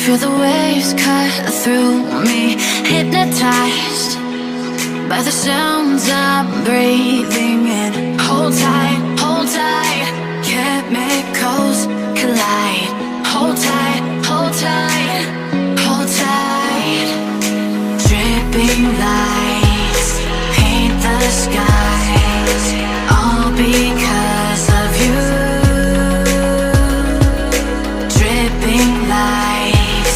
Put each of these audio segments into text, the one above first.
Feel the waves cut through me, hypnotized by the sounds I'm breathing in. Hold tight, chemicals collide. Hold tight, hold tight, hold tight. Dripping lights paint the skies, all because of you. Dripping lights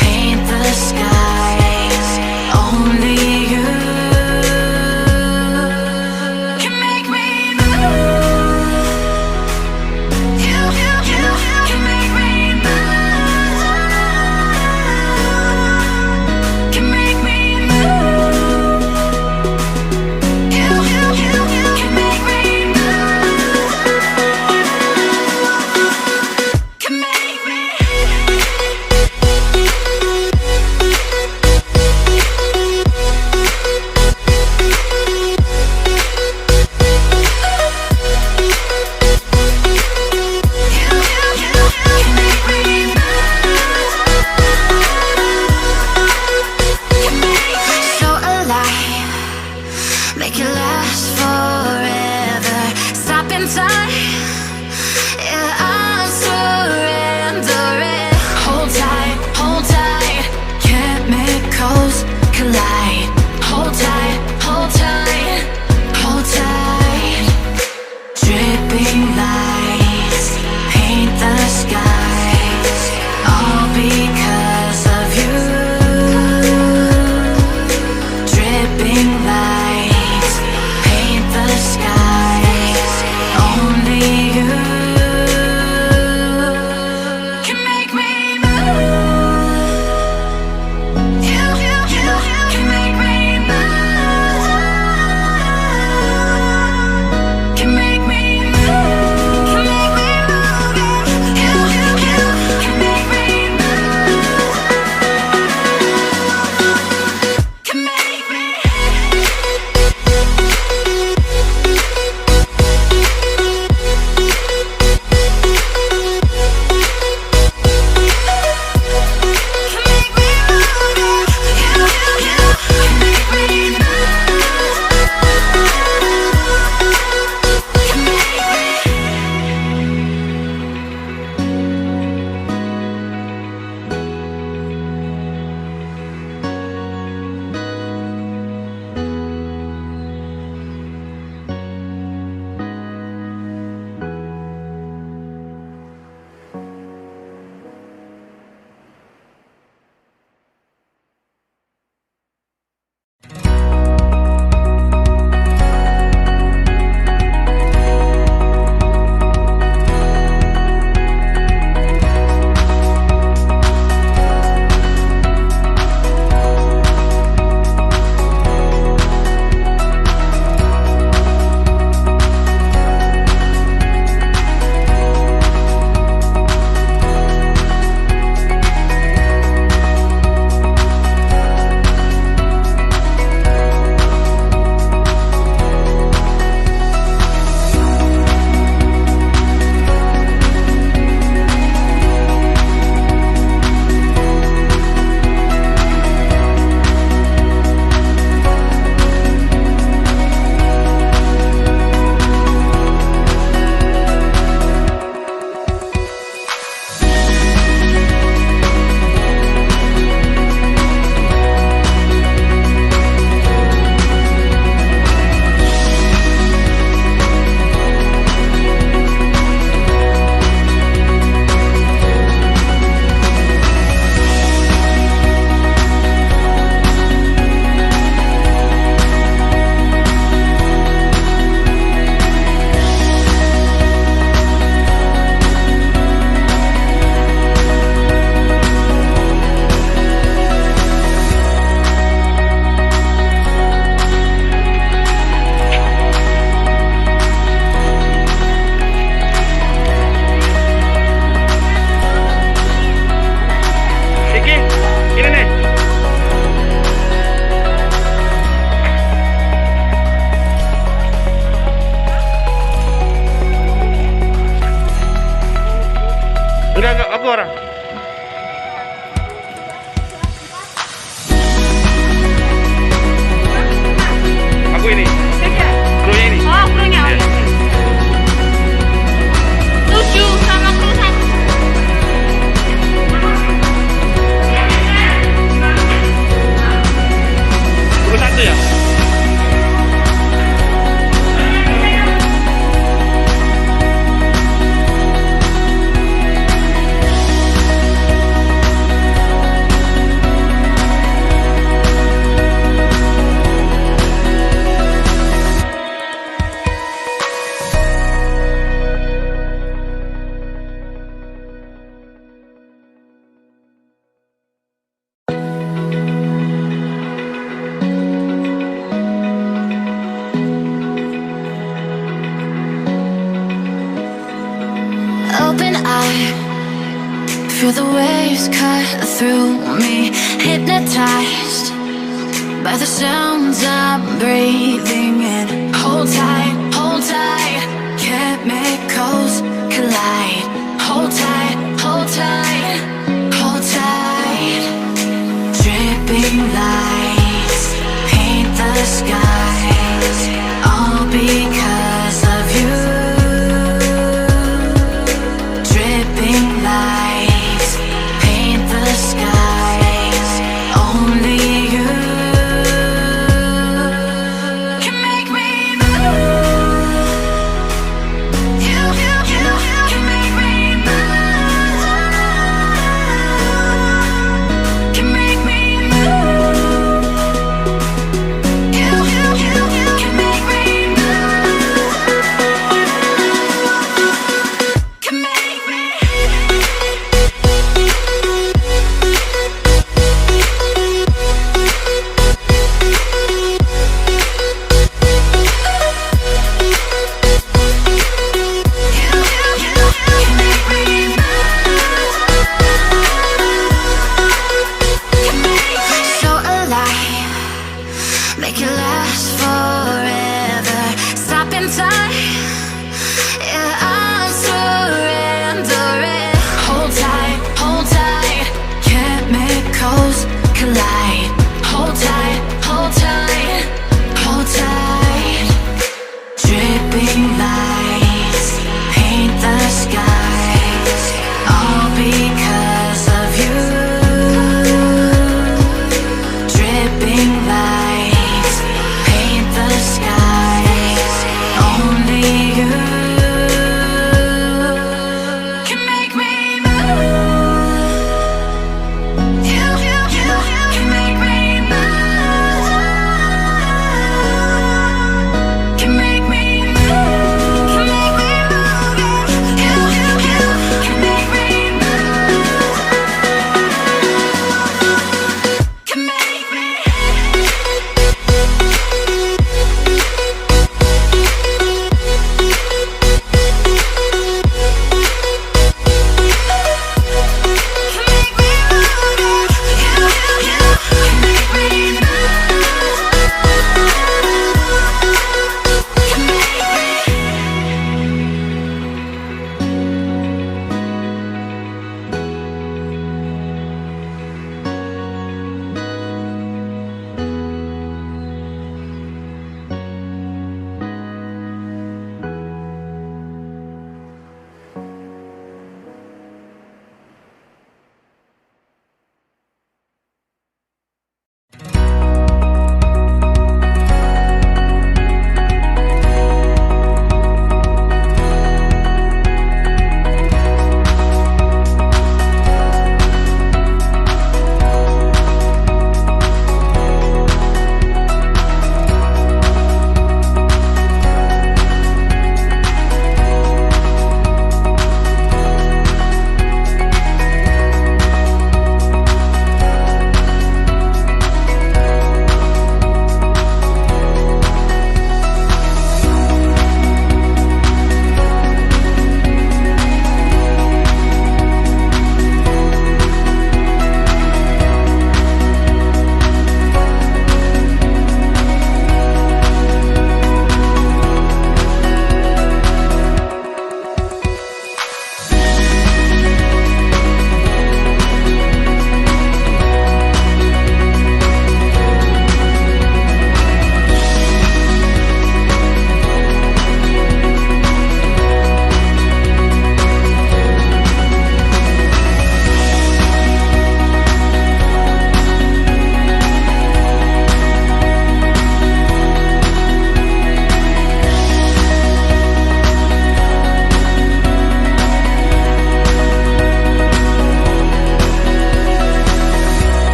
paint the skies, only you can make me move. You can make me move. Can make me move. You can make me move. Can make me. So alive, make it last forever. Stop in time, yeah, I'm surrendering. Hold tight, chemicals collide. Hold tight, hold tight, hold tight. Dripping lights paint the skies, all because of you. Dripping lights paint the skies, only you can make me move. You can make me move. Can make me move. Can make me move. You can make me move. Can make me. Udah nggak apa orang? open eye, feel the waves cut through me. Hypnotized by the sounds I'm breathing in. Hold tight,